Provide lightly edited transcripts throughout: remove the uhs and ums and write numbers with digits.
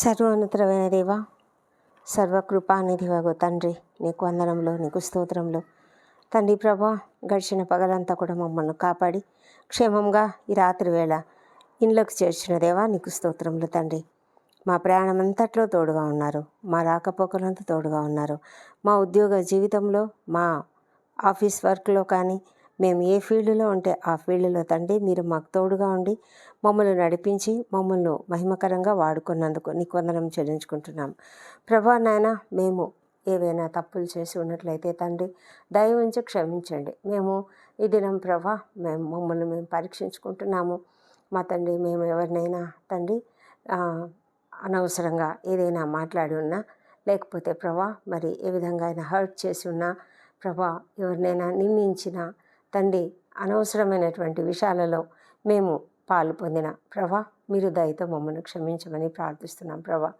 సర్వోన్నతమైన దేవ, సర్వకృపానిధివగు తండ్రి, నీకు వందనంలో, నీకు స్తోత్రంలో. తండ్రి ప్రభా, గడిచిన పగలంతా కూడా మమ్మల్ని కాపాడి క్షేమంగా ఈ రాత్రి వేళ ఇంట్లోకి చేర్చిన దేవా, నీకు స్తోత్రములు తండ్రి. మా ప్రయాణం అంతట్లో తోడుగా ఉన్నారు, మా రాకపోకలంతా తోడుగా ఉన్నారు. మా ఉద్యోగ జీవితంలో, మా ఆఫీస్ వర్క్లో కానీ, మేము ఏ ఫీల్డ్లో ఉంటే ఆ ఫీల్డ్లో తండ్రి మీరు మాకు తోడుగా ఉండి మమ్మల్ని నడిపించి మమ్మల్ని మహిమకరంగా వాడుకున్నందుకు నీకు వందనం చెల్లించుకుంటున్నాం. ప్రభా నాయన, మేము ఏవైనా తప్పులు చేసి ఉన్నట్లయితే తండ్రి దయ ఉంచి క్షమించండి. మేము ఈ దినం ప్రభా మమ్మల్ని పరీక్షించుకుంటున్నాము. మా తండ్రి, మేము ఎవరినైనా తండ్రి అనవసరంగా ఏదైనా మాట్లాడి ఉన్నా, లేకపోతే ప్రభా మరి ఏ విధంగా అయినా హర్ట్ చేసి ఉన్నా, ప్రభా ఎవరినైనా నిందించినా తండ్రి అనవసరమైనటువంటి విషయాలలో మేము పాలు పొందిన ప్రభా మీరు దయతో మమ్మల్ని క్షమించమని ప్రార్థిస్తున్నాం. ప్రభా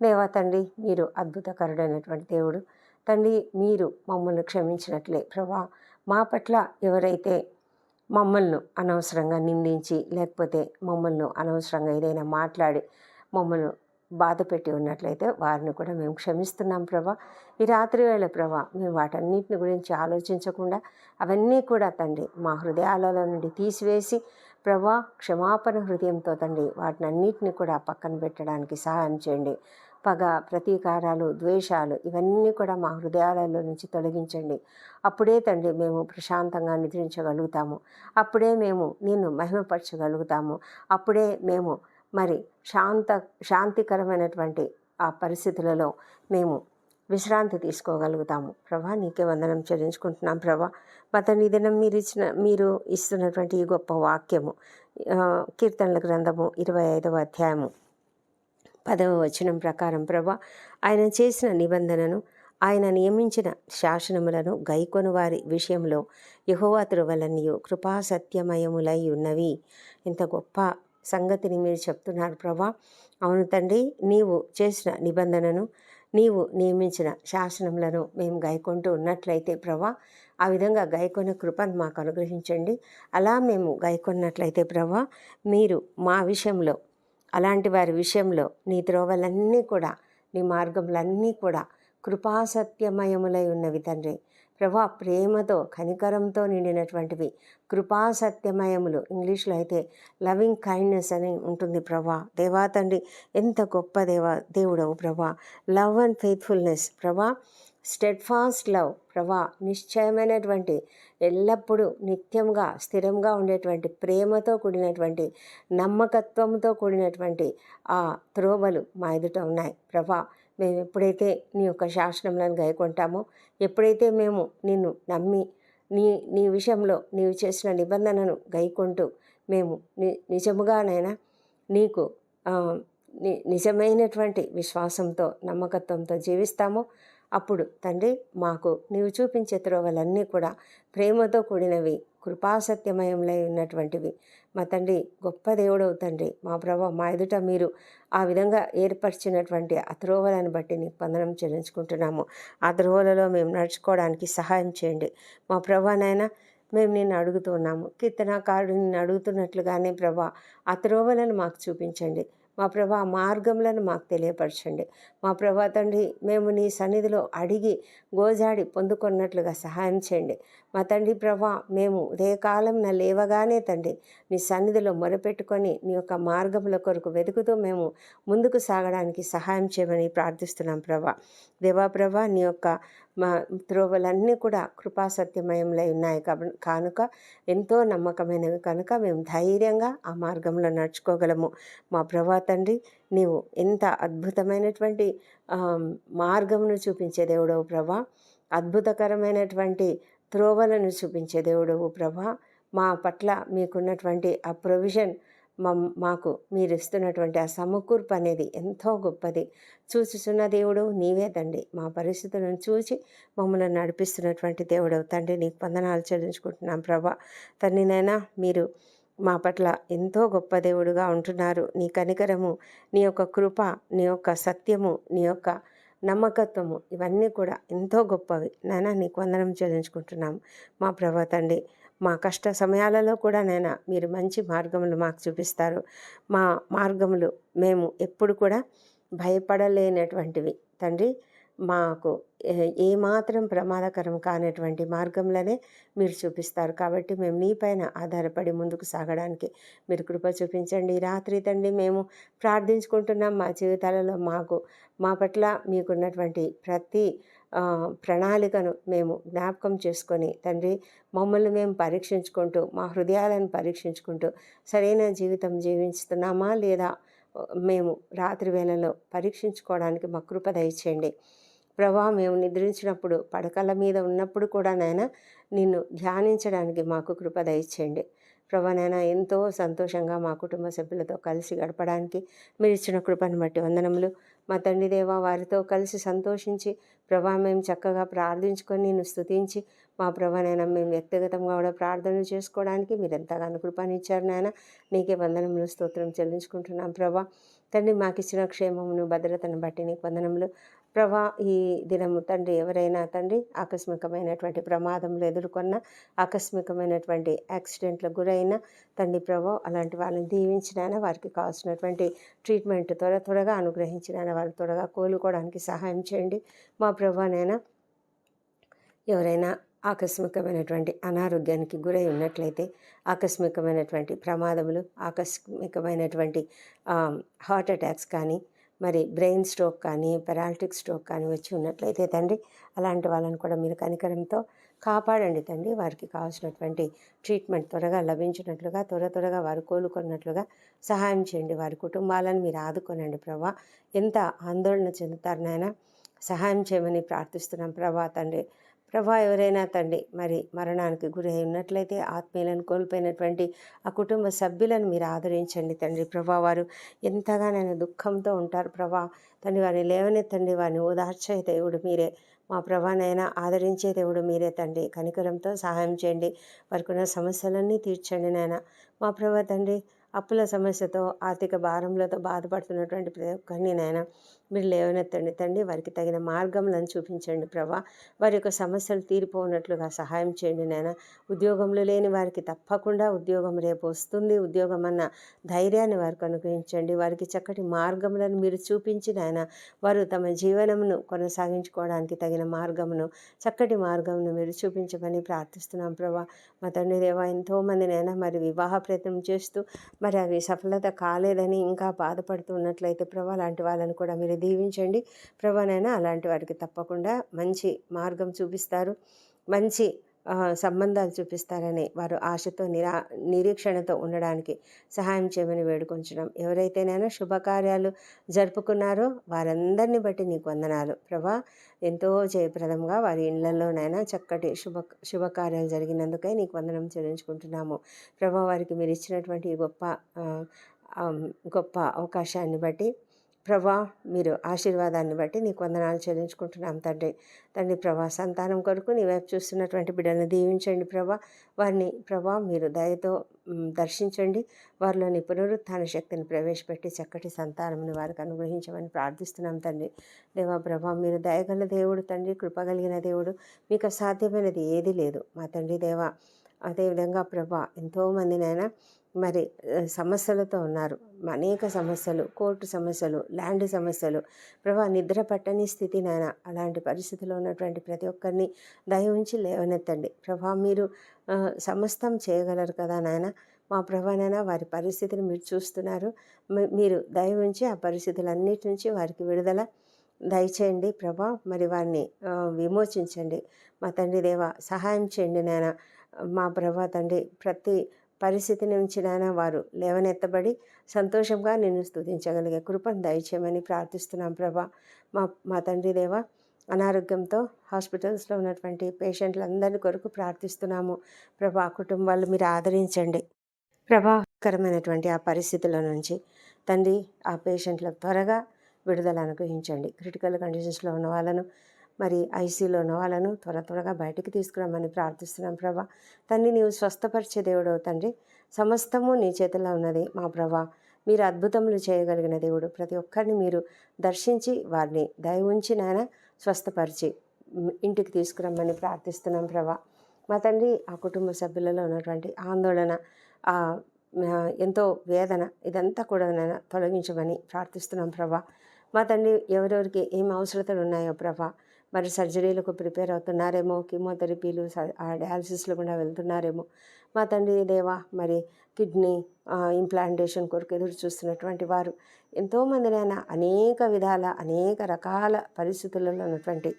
దేవా తండ్రి, మీరు అద్భుతకరుడైనటువంటి దేవుడు తండ్రి. మీరు మమ్మల్ని క్షమించినట్లే ప్రభా మా పట్ల ఎవరైతే మమ్మల్ని అనవసరంగా నిందించి, లేకపోతే మమ్మల్ని అనవసరంగా ఏదైనా మాట్లాడి మమ్మల్ని బాధ పెట్టి ఉన్నట్లయితే వారిని కూడా మేము క్షమిస్తున్నాం ప్రభా. ఈ రాత్రి వేళ ప్రభా మేము వాటన్నిటిని గురించి ఆలోచించకుండా అవన్నీ కూడా తండ్రి మా హృదయాలలో నుండి తీసివేసి ప్రభా క్షమాపణ హృదయంతో తండ్రి వాటిని అన్నిటిని కూడా పక్కన పెట్టడానికి సహాయం చేయండి. పగ, ప్రతీకారాలు, ద్వేషాలు ఇవన్నీ కూడా మా హృదయాలలో నుంచి తొలగించండి. అప్పుడే తండ్రి మేము ప్రశాంతంగా నిద్రించగలుగుతాము. అప్పుడే మేము నిన్ను మహిమపరచగలుగుతాము. అప్పుడే మేము మరి శాంతికరమైనటువంటి ఆ పరిస్థితులలో మేము విశ్రాంతి తీసుకోగలుగుతాము. ప్రభా నీకే వందనం చెల్లించుకుంటున్నాం. ప్రభా మా తండ్రి, దినం మీరు ఇస్తున్నటువంటి ఈ గొప్ప వాక్యము కీర్తనల గ్రంథము 25వ అధ్యాయము 10వ వచనం ప్రకారం ప్రభా ఆయన చేసిన నిబంధనను, ఆయన నియమించిన శాసనములను గైకొను వారి విషయంలో యెహోవా త్రువలన్నయు కృపా సత్యమయములై ఉన్నవి. ఇంత గొప్ప సంగతిని మీరు చెప్తున్నారు ప్రభా. అవును తండ్రి, నీవు చేసిన నిబంధనను, నీవు నియమించిన శాసనములను మేము గైకొంటూ ఉన్నట్లయితే ప్రభా ఆ విధంగా గైకొన్న కృపను మాకు అనుగ్రహించండి. అలా మేము గైకొన్నట్లయితే ప్రభా మీరు మా విషయంలో, అలాంటి వారి విషయంలో నీ త్రోవలన్నీ కూడా, నీ మార్గములన్నీ కూడా కృపాసత్యమయములై ఉన్నవి తండ్రి. ప్రభా ప్రేమతో, కనికరంతో నిండినటువంటివి, కృపాసత్యమయములు. ఇంగ్లీష్లో అయితే లవింగ్ కైండ్నెస్ అని ఉంటుంది ప్రభా. దేవా తండ్రి, ఎంత గొప్ప దేవుడవు ప్రభా. లవ్ అండ్ ఫెయిత్ఫుల్నెస్ ప్రభా, స్టెడ్ఫాస్ట్ లవ్ ప్రభా, నిశ్చయమైనటువంటి ఎల్లప్పుడూ నిత్యంగా స్థిరంగా ఉండేటువంటి ప్రేమతో కూడినటువంటి నమ్మకత్వంతో కూడినటువంటి ఆ త్రోవలు మా ఎదుట ఉన్నాయి ప్రభా. మేము ఎప్పుడైతే నీ యొక్క శాసనములను గైకొంటామో, ఎప్పుడైతే మేము నిన్ను నమ్మి నీ విషయంలో నీవు చేసిన నిబంధనను గైకొంటూ మేము నిజముగానైనా నీకు నిజమైనటువంటి విశ్వాసంతో, నమ్మకత్వంతో జీవిస్తామో, అప్పుడు తండ్రి మాకు నీవు చూపించే త్రోవలన్నీ కూడా ప్రేమతో కూడినవి, కృపాసత్యమయంలో ఉన్నటువంటివి. మా తండ్రి, గొప్ప దేవుడవు తండ్రి. మా ప్రభా మా ఎదుట మీరు ఆ విధంగా ఏర్పరిచినటువంటి ఆ త్రోవలను బట్టి నీకు వందనం చెల్లించుకుంటున్నాము. ఆ త్రోవలలో మేము నడుచుకోవడానికి సహాయం చేయండి. మా ప్రభానైనా మేము నిన్ను అడుగుతున్నాము, కీర్తనాకారుడు నిన్ను అడుగుతున్నట్లుగానే ప్రభా ఆ త్రోవలను మాకు చూపించండి. మా ప్రభా మార్గములను మాకు తెలియపరచండి. మా ప్రభా తండ్రి, మేము నీ సన్నిధిలో అడిగి గోజాడి పొందుకున్నట్లుగా సహాయం చేయండి. మా తండ్రి ప్రభా, మేము ఉదయకాలం లేవగానే తండ్రి నీ సన్నిధిలో మొరపెట్టుకొని నీ యొక్క మార్గముల కొరకు వెతుకుతూ మేము ముందుకు సాగడానికి సహాయం చేయమని ప్రార్థిస్తున్నాం ప్రభా. దేవా ప్రభా, నీ యొక్క మా త్రోవలన్నీ కూడా కృపాసత్యమయంలో ఉన్నాయి కనుక, ఎంతో నమ్మకమైనవి కనుక మేము ధైర్యంగా ఆ మార్గంలో నడుచుకోగలము. మా ప్రభా తండ్రి, నీవు ఎంత అద్భుతమైనటువంటి మార్గమును చూపించే దేవుడవు ప్రభా, అద్భుతకరమైనటువంటి త్రోవలను చూపించే దేవుడవు ప్రభా. మా పట్ల మీకున్నటువంటి ఆ ప్రొవిజన్, మాకు మీరు ఇస్తున్నటువంటి ఆ సమకూర్పు అనేది ఎంతో గొప్పది. చూచుచున్న దేవుడు నీవే తండ్రి. మా పరిస్థితులను చూచి మమ్మల్ని నడిపిస్తున్నటువంటి దేవుడవు తండ్రి, నీకు వందనాలు చెల్లించుకుంటున్నాం ప్రభా. తండ్రినైనా మీరు మా పట్ల ఎంతో గొప్ప దేవుడుగా ఉంటున్నారు. నీ కనికరము, నీ యొక్క కృప, నీ యొక్క సత్యము, నీ యొక్క నమ్మకత్వము ఇవన్నీ కూడా ఎంతో గొప్పవి. నాయనా నీకు వందనం చెల్లించుకుంటున్నాము మా ప్రభా తండ్రి. మా కష్ట సమయాలలో కూడా నైనా మీరు మంచి మార్గములు మాకు చూపిస్తారు. మా మార్గములు మేము ఎప్పుడు కూడా భయపడలేనటువంటివి తండ్రి మాకు ఏమాత్రం ప్రమాదకరం కానటువంటి మార్గంలోనే మీరు చూపిస్తారు. కాబట్టి మేము నీ పైన ఆధారపడి ముందుకు సాగడానికి మీరు కృప చూపించండి. ఈ రాత్రి తండ్రి మేము ప్రార్థించుకుంటున్నాం. మా జీవితాలలో మా పట్ల మీకున్నటువంటి ప్రతి ప్రణాళికను మేము జ్ఞాపకం చేసుకొని తండ్రి మమ్మల్ని మేము పరీక్షించుకుంటూ మా హృదయాలను పరీక్షించుకుంటూ సరైన జీవితం జీవిస్తున్నామా లేదా మేము రాత్రి వేళలో పరీక్షించుకోవడానికి మా కృప దయచేయండి. ప్రభా మేము నిద్రించినప్పుడు పడకల మీద ఉన్నప్పుడు కూడా నాయన నిన్ను ధ్యానించడానికి మాకు కృప దయచేయండి. ప్రభా నాయన ఎంతో సంతోషంగా మా కుటుంబ సభ్యులతో కలిసి గడపడానికి మీరు ఇచ్చిన కృపను బట్టి వందనములు. మా తండ్రి దేవ వారితో కలిసి సంతోషించి ప్రభా మేము చక్కగా ప్రార్థించుకొని నిన్ను స్తుతించి మా ప్రభా నాయన మేము వ్యక్తిగతంగా కూడా ప్రార్థనలు చేసుకోవడానికి మీరు ఎంతగానో కృపనిచ్చారు నాయన. నీకే వందనములు స్తోత్రం చెల్లించుకుంటున్నాం ప్రభా. తండ్రి మాకిచ్చిన క్షేమమును భద్రతను బట్టి నీకు వందనములు ప్రభా. ఈ దినము తండ్రి ఎవరైనా తండ్రి ఆకస్మికమైనటువంటి ప్రమాదంలో ఎదుర్కొన్న ఆకస్మికమైనటువంటి యాక్సిడెంట్లకు గురైన తండ్రి ప్రభా అలాంటి వాళ్ళని దీవించినాయన వారికి కావాల్సినటువంటి ట్రీట్మెంట్ త్వరగా అనుగ్రహించినాయన వాళ్ళు త్వరగా కోలుకోవడానికి సహాయం చేయండి మా ప్రభానైనా. ఎవరైనా ఆకస్మికమైనటువంటి అనారోగ్యానికి గురై ఉన్నట్లయితే ఆకస్మికమైనటువంటి ప్రమాదములు ఆకస్మికమైనటువంటి హార్ట్ అటాక్స్ కానీ మరి బ్రెయిన్ స్ట్రోక్ కానీ పెరాలిటిక్ స్ట్రోక్ కానీ వచ్చి ఉన్నట్లయితే తండ్రి అలాంటి వాళ్ళని కూడా మీరు కనికరంతో కాపాడండి తండ్రి. వారికి కావాల్సినటువంటి ట్రీట్మెంట్ త్వరగా లభించినట్లుగా త్వరగా వారు కోలుకున్నట్లుగా సహాయం చేయండి. వారి కుటుంబాలను మీరు ఆదుకోనండి ప్రభా. ఎంత ఆందోళన చెందుతారు నాయన సహాయం చేయమని ప్రార్థిస్తున్నాం ప్రభా తండ్రి. ప్రభా ఎవరైనా తండ్రి మరి మరణానికి గురి ఉన్నట్లయితే ఆత్మీయులను కోల్పోయినటువంటి ఆ కుటుంబ సభ్యులను మీరు ఆదరించండి తండ్రి ప్రభా. వారు ఎంతగానైనా దుఃఖంతో ఉంటారు ప్రభా తండ్రి. వారిని లేవనెత్తండి, వారిని ఓదార్చే దేవుడు మీరే మా ప్రభానైనా ఆదరించే దేవుడు మీరే తండ్రి. కనికరంతో సహాయం చేయండి, వారికి ఉన్న సమస్యలన్నీ తీర్చండి నాయన మా ప్రభా తండ్రి. అప్పుల సమస్యతో ఆర్థిక భారములతో బాధపడుతున్నటువంటి ప్రతి ఒక్కరిని నాయన మీరు లేవనెత్తండి తండ్రి. వారికి తగిన మార్గంలను చూపించండి ప్రభా. వారి యొక్క సమస్యలు తీరిపోనట్లుగా సహాయం చేయండి నాయన. ఉద్యోగంలో లేని వారికి తప్పకుండా ఉద్యోగం రేపు వస్తుంది, ఉద్యోగం అన్న ధైర్యాన్ని వారికి అనుగ్రహించండి. వారికి చక్కటి మార్గములను మీరు చూపించి నాయన వారు తమ జీవనమును కొనసాగించుకోవడానికి తగిన మార్గమును చక్కటి మార్గమును మీరు చూపించమని ప్రార్థిస్తున్నాం ప్రభా. మా తండ్రి దేవా ఎంతోమంది నాయన మరి వివాహ ప్రయత్నం చేస్తూ మరి అవి సఫలత కాలేదని ఇంకా బాధపడుతూ ఉన్నట్లయితే ప్రభా అలాంటి వాళ్ళని కూడా మీరు దీవించండి ప్రభానైనా. అలాంటి వారికి తప్పకుండా మంచి మార్గం చూపిస్తారు, మంచి సంబంధాలు చూపిస్తారని వారు ఆశతో నిరీక్షణతో ఉండడానికి సహాయం చేయమని వేడుకొంచడం. ఎవరైతేనైనా శుభకార్యాలు జరుపుకున్నారో వారందరినీ బట్టి నీకు వందనాలు ప్రభా. ఎంతో జయప్రదంగా వారి ఇళ్లలోనైనా చక్కటి శుభకార్యాలు జరిగినందుకై నీకు వందనం చెల్లించుకుంటున్నాము ప్రభా. వారికి మీరు ఇచ్చినటువంటి గొప్ప అవకాశాన్ని బట్టి ప్రభా మీరు ఆశీర్వాదాన్ని బట్టి నీకు వందనాలు చెల్లించుకుంటున్నాం తండ్రి ప్రభా. సంతానం కొరకు నీ వైపు చూస్తున్నటువంటి బిడ్డలను దీవించండి ప్రభా. వారిని ప్రభా మీరు దయతో దర్శించండి, వారిలోని పునరుత్థాన శక్తిని ప్రవేశపెట్టి చక్కటి సంతానంని వారికి అనుగ్రహించమని ప్రార్థిస్తున్నాం తండ్రి దేవా. ప్రభా మీరు దయగల దేవుడు తండ్రి, కృపగలిగిన దేవుడు, మీకు అసాధ్యమైనది ఏది లేదు మా తండ్రి దేవా. అదేవిధంగా ప్రభా ఎంతోమందినైనా మరి సమస్యలతో ఉన్నారు, అనేక సమస్యలు, కోర్టు సమస్యలు, ల్యాండ్ సమస్యలు ప్రభా. నిద్ర పట్టని స్థితి నాయన. అలాంటి పరిస్థితిలో ఉన్నటువంటి ప్రతి ఒక్కరిని దయ ఉంచి లేవనెత్తండి ప్రభా. మీరు సమస్తం చేయగలరు కదా నాయన మా ప్రభానైనా. వారి పరిస్థితిని మీరు చూస్తున్నారు, మీరు దయ ఉంచి ఆ పరిస్థితులన్నిటి నుంచి వారికి విడుదల దయచేయండి ప్రభా. మరి వారిని విమోచించండి మా తండ్రి దేవ. సహాయం చేయండి నాయన మా ప్రభా తండ్రి. ప్రతి పరిస్థితి నుంచి నాయన వారు లేవనెత్తబడి సంతోషంగా నిన్ను స్తుతించగలిగే కృపను దయచేయమని ప్రార్థిస్తున్నాం ప్రభా. మా తండ్రి దేవ. అనారోగ్యంతో హాస్పిటల్స్లో ఉన్నటువంటి పేషెంట్లందరి కొరకు ప్రార్థిస్తున్నాము ప్రభా. కుటుంబాలు మీరు ఆదరించండి ప్రభాకరమైనటువంటి ఆ పరిస్థితుల నుంచి తండ్రి ఆ పేషెంట్లకు త్వరగా విడుదల అనుగ్రహించండి. క్రిటికల్ కండిషన్స్లో ఉన్న వాళ్ళను మరి ఐసీలో ఉన్న వాళ్ళను త్వరగా బయటికి తీసుకురామని ప్రార్థిస్తున్నాం ప్రభా. తండ్రి నీవు స్వస్థపరిచే దేవుడు తండ్రి. సమస్తము నీ చేతిలో ఉన్నది మా ప్రభా. మీరు అద్భుతములు చేయగలిగిన దేవుడు. ప్రతి ఒక్కరిని మీరు దర్శించి వారిని దయ ఉంచి నాయన స్వస్థపరిచి ఇంటికి తీసుకురమ్మని ప్రార్థిస్తున్నాం ప్రభా. మా తండ్రి ఆ కుటుంబ సభ్యులలో ఉన్నటువంటి ఆందోళన, ఎంతో వేదన ఇదంతా కూడా నాయన తొలగించమని ప్రార్థిస్తున్నాం ప్రభా. మా తండ్రి ఎవరెవరికి ఏం అవసరతలు ఉన్నాయో ప్రభా, మరి సర్జరీలకు ప్రిపేర్ అవుతున్నారేమో, కీమోథెరపీలు డయాలసిస్లు కూడా వెళ్తున్నారేమో. మా తండ్రి దేవా, మరి కిడ్నీ ఇంప్లాంటేషన్ కొరకు ఎదురు చూస్తున్నటువంటి వారు ఎంతోమందినైనా అనేక విధాల అనేక రకాల పరిస్థితులలో ఉన్నటువంటి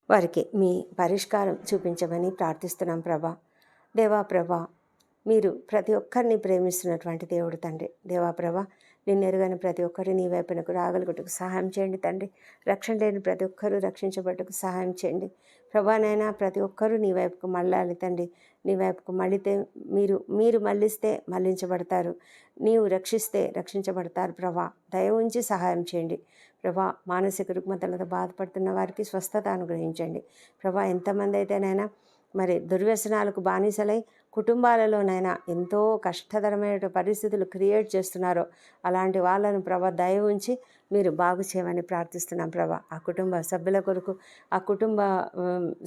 వారికి మీ పరిష్కారం చూపించమని ప్రార్థిస్తున్నాం ప్రభా. దేవా ప్రభా, మీరు ప్రతి ఒక్కరిని ప్రేమిస్తున్నటువంటి దేవుడు తండ్రి. దేవా ప్రభా, నిన్ను ఎరుగని ప్రతి ఒక్కరు నీ వైపునకు రాగలుగుటకు సహాయం చేయండి తండ్రి. రక్షణ లేని ప్రతి ఒక్కరూ రక్షించబట్టుకు సహాయం చేయండి ప్రభానైనా. ప్రతి ఒక్కరూ నీ వైపుకు మళ్ళాలి తండ్రి. నీ వైపుకు మళ్ళితే మీరు మళ్ళిస్తే మళ్ళించబడతారు, నీవు రక్షిస్తే రక్షించబడతారు ప్రభా. దయ ఉంచి సహాయం చేయండి ప్రభా. మానసిక రుగ్మతలతో బాధపడుతున్న వారికి స్వస్థత అనుగ్రహించండి ప్రభా. ఎంతమంది అయితేనైనా మరి దుర్వ్యసనాలకు బానిసలై కుటుంబాలలోనైనా ఎంతో కష్టతరమైన పరిస్థితులు క్రియేట్ చేస్తున్నారో అలాంటి వాళ్ళను ప్రభా దయ ఉంచి మీరు బాగు చేయమని ప్రార్థిస్తున్నాం ప్రభా. ఆ కుటుంబ సభ్యుల కొరకు, ఆ కుటుంబ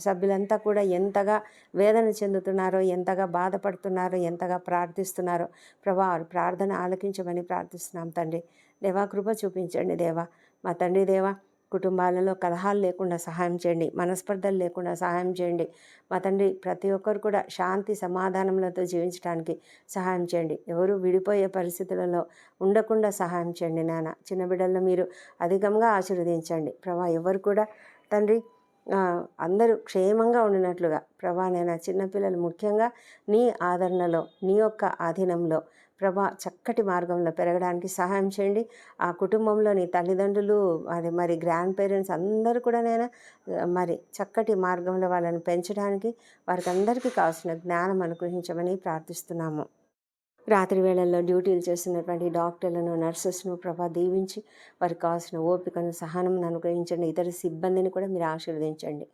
సభ్యులంతా కూడా ఎంతగా వేదన చెందుతున్నారో, ఎంతగా బాధపడుతున్నారో, ఎంతగా ప్రార్థిస్తున్నారో ప్రభా, వారి ప్రార్థన ఆలకించమని ప్రార్థిస్తున్నాం తండ్రి. దేవా, కృప చూపించండి దేవా. మా తండ్రి దేవా, కుటుంబాలలో కలహాలు లేకుండా సహాయం చేయండి, మనస్పర్ధలు లేకుండా సహాయం చేయండి మా తండ్రి. ప్రతి ఒక్కరు కూడా శాంతి సమాధానములతో జీవించడానికి సహాయం చేయండి. ఎవరు విడిపోయే పరిస్థితులలో ఉండకుండా సహాయం చేయండి నాన్న. చిన్న బిడ్డలను మీరు అధికంగా ఆశీర్వదించండి ప్రభా. ఎవరు కూడా తండ్రి అందరూ క్షేమంగా ఉండినట్లుగా ప్రభా నైనా, చిన్నపిల్లలు ముఖ్యంగా నీ ఆదరణలో, నీ యొక్క ఆధీనంలో ప్రభా చక్కటి మార్గంలో పెరగడానికి సహాయం చేయండి. ఆ కుటుంబంలోని తల్లిదండ్రులు మరి గ్రాండ్ పేరెంట్స్ అందరూ కూడా నేను మరి చక్కటి మార్గంలో వాళ్ళని పెంచడానికి వారికి అందరికీ కావాల్సిన జ్ఞానం అనుగ్రహించమని ప్రార్థిస్తున్నాము. రాత్రి వేళల్లో డ్యూటీలు చేస్తున్నటువంటి డాక్టర్లను, నర్సెస్ను ప్రభా దీవించి వారికి కావాల్సిన ఓపికను, సహనం అనుగ్రహించండి. ఇతర సిబ్బందిని కూడా మీరు ఆశీర్వదించండి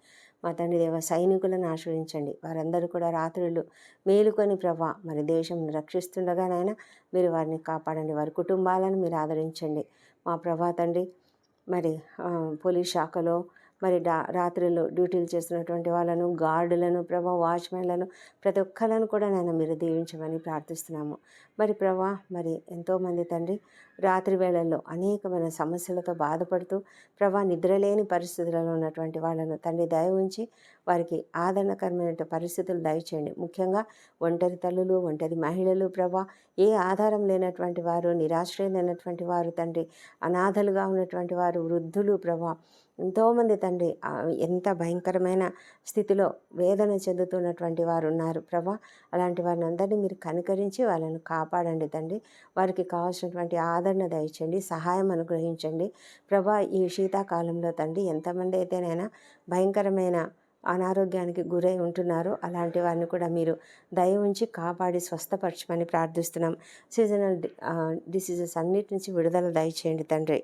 మా తండ్రి దేవ. సైనికులను ఆశీర్వదించండి. వారందరూ కూడా రాత్రులు మేలుకొని ప్రభా మరి దేశం రక్షిస్తుండగానైనా మీరు వారిని కాపాడండి. వారి కుటుంబాలను మీరు ఆదరించండి మా ప్రభా తండ్రి. మరి పోలీస్ శాఖలో మరి రాత్రులు డ్యూటీలు చేస్తున్నటువంటి వాళ్ళను, గార్డులను ప్రభా, వాచ్మెన్లను ప్రతి ఒక్కరిని కూడా నేను మీరు దీవించమని ప్రార్థిస్తున్నాము. మరి ప్రభా, మరి ఎంతోమంది తండ్రి రాత్రి వేళల్లో అనేకమైన సమస్యలతో బాధపడుతూ ప్రభా నిద్రలేని పరిస్థితులలో ఉన్నటువంటి వాళ్ళను తండ్రి దయ ఉంచి వారికి ఆదరణకరమైన పరిస్థితులు దయచేయండి. ముఖ్యంగా ఒంటరి తల్లులు, ఒంటరి మహిళలు ప్రభా, ఏ ఆధారం లేనటువంటి వారు, నిరాశ్రయం లేనటువంటి వారు తండ్రి, అనాథలుగా ఉన్నటువంటి వారు, వృద్ధులు ప్రభా, ఎంతోమంది తండ్రి ఎంత భయంకరమైన స్థితిలో వేదన చెందుతున్నటువంటి వారు ఉన్నారు ప్రభా. అలాంటి వారిని అందరినీ మీరు కనికరించి వాళ్ళను కాపాడండి తండ్రి. వారికి కావాల్సినటువంటి ఆదరణ దయచేయండి, సహాయం అనుగ్రహించండి ప్రభా. ఈ శీతాకాలంలో తండ్రి ఎంతమంది అయితేనైనా భయంకరమైన అనారోగ్యానికి గురై ఉంటున్నారో అలాంటి వారిని కూడా మీరు దయ ఉంచి కాపాడి స్వస్థపరచమని ప్రార్థిస్తున్నాం. సీజనల్ డిసీజెస్ అన్నిటి నుంచి విడుదల దయచేయండి తండ్రి.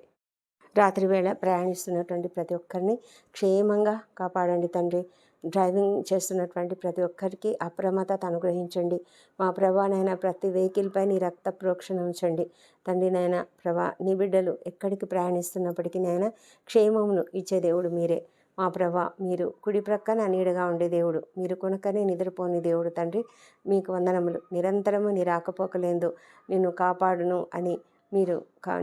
రాత్రి వేళ ప్రయాణిస్తున్నటువంటి ప్రతి ఒక్కరిని క్షేమంగా కాపాడండి తండ్రి. డ్రైవింగ్ చేస్తున్నటువంటి ప్రతి ఒక్కరికి అప్రమత్తత అనుగ్రహించండి మా ప్రభానైనా. ప్రతి వెహికల్పై నీ రక్త ప్రోక్షణ ఉంచండి తండ్రి నైనా. ప్రభా, నీ బిడ్డలు ఎక్కడికి ప్రయాణిస్తున్నప్పటికీ నైనా క్షేమమును ఇచ్చే దేవుడు మీరే మా ప్రభా. మీరు కుడి ప్రక్కన నీడగా ఉండే దేవుడు, మీరు కొనకనే నిద్రపోని దేవుడు తండ్రి. మీకు వందనములు. నిరంతరము నీ రాకపోకలేందు నిన్ను కాపాడును అని మీరు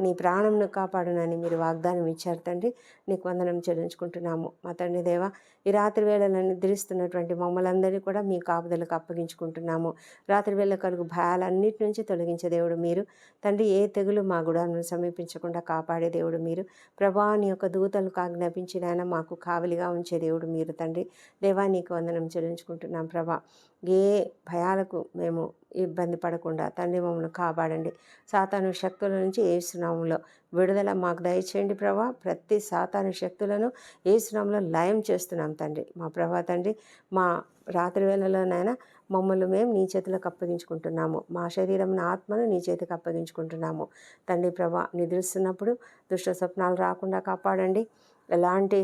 నీ ప్రాణంను కాపాడునని మీరు వాగ్దానం ఇచ్చారు తండ్రి. నీకు వందనం చెల్లించుకుంటున్నాము మా తండ్రి దేవ. ఈ రాత్రి వేళలను నిద్రిస్తున్నటువంటి మమ్మల్ందరినీ కూడా మీ కాపుదలకు అప్పగించుకుంటున్నాము. రాత్రి వేళ కలుగు భయాలన్నిటి నుంచి తొలగించే దేవుడు మీరు తండ్రి. ఏ తెగులు మా గుడాలను సమీపించకుండా కాపాడే దేవుడు మీరు ప్రభా. నీ యొక్క దూతలకు ఆజ్ఞాపించినైనా మాకు కావలిగా ఉంచే దేవుడు మీరు తండ్రి దేవా. నీకు వందనం చెల్లించుకుంటున్నాం ప్రభా. ఏ భయాలకు మేము ఇబ్బంది పడకుండా తండ్రి మమ్మల్ని కాపాడండి. సాతాను శక్తుల నుంచి ఏసునామంలో విడుదల మాకు దయచేయండి ప్రభా. ప్రతి సాతాను శక్తులను ఏసునామంలో లయం చేస్తున్నాం తండ్రి మా ప్రభా తండ్రి. మా రాత్రి వేళలోనైనా మమ్మల్ని మేము నీ చేతులకు అప్పగించుకుంటున్నాము. మా శరీరం, ఆత్మను నీ చేతికి అప్పగించుకుంటున్నాము తండ్రి ప్రభా. నిద్రిస్తున్నప్పుడు దుష్ట స్వప్నాలు రాకుండా కాపాడండి. ఎలాంటి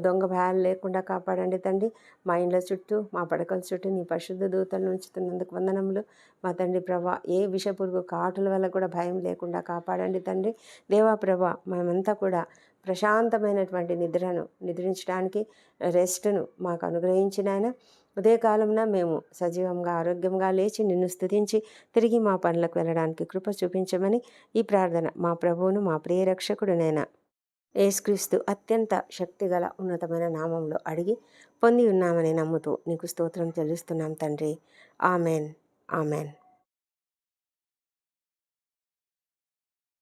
దొంగ భయాలు లేకుండా కాపాడండి తండ్రి. మా ఇండ్ల చుట్టూ, మా పడకల చుట్టూ నీ పరిశుద్ధ దూతలను ఉంచుతున్నందుకు వందనములు మా తండ్రి ప్రభా. ఏ విషపురుగు కాటుల వల్ల కూడా భయం లేకుండా కాపాడండి తండ్రి దేవా ప్రభా. మేమంతా కూడా ప్రశాంతమైనటువంటి నిద్రను నిద్రించడానికి రెస్ట్ను మాకు అనుగ్రహించిన ఆయన ఉదయకాలంలో మేము సజీవంగా, ఆరోగ్యంగా లేచి నిన్ను స్తుతించి తిరిగి మా పనులకు వెళ్ళడానికి కృప చూపించమని ఈ ప్రార్థన మా ప్రభువును, మా ప్రియ రక్షకుడునైనా యేసుక్రీస్తు అత్యంత శక్తిగల ఉన్నతమైన నామంలో అడిగి పొంది ఉన్నామని నమ్ముతూ నీకు స్తోత్రం చెల్లిస్తున్నాం తండ్రి. ఆమెన్. ఆమెన్.